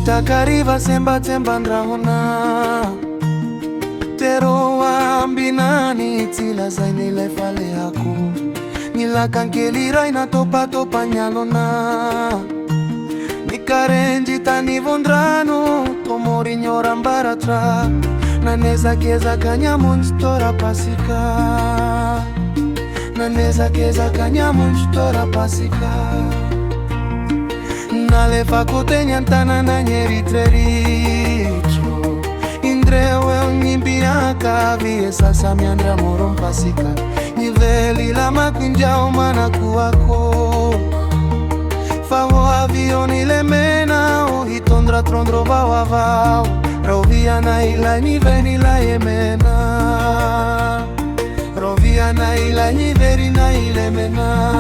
Nitakariva semba ndrahona Tero ambinani tila zainile fale hako Nilakankelirai na topa nyalona Nikarenji tani vondrano Tomori nyora mbaratra Naneza keza kanyamunjtora pasika Naneza keza kanyamunjtora pasika Nalefa kutenya na nyeritrericho Indrewe unimbiaka Vie sasa miandra morom pasika Niveli la makunjao mana kuako Favo avioni Lemena Uhitondra trondro vaovao Rovia na ila niveni la Lemena Rovia na ila niveri na Lemena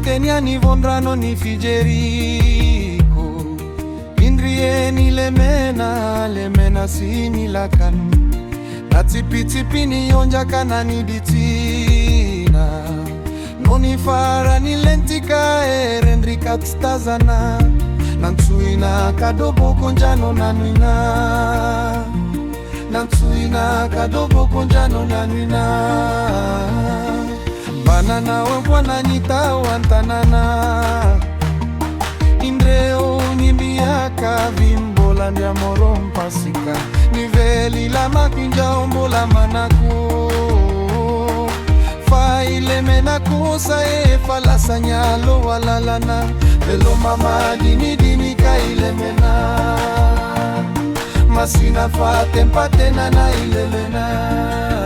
Tenia ni vondrano ni figeriko Indrieni Lemena sini lakanu Natsipi ni onja kana ni ditina Noni fara ni lentika erendrika tstazana Nansuina kadobo konjano nanuina Nansuina kadobo konjano nanuina Banana wabwana nita wantanana Indreo nimbiaka vimbola ndia morom pasika Niveli la makinja ombola manako Fai Lemena kosa falasa nyalo walalana Velo mama dini ka Lemena Masina fa tempatena na Lemena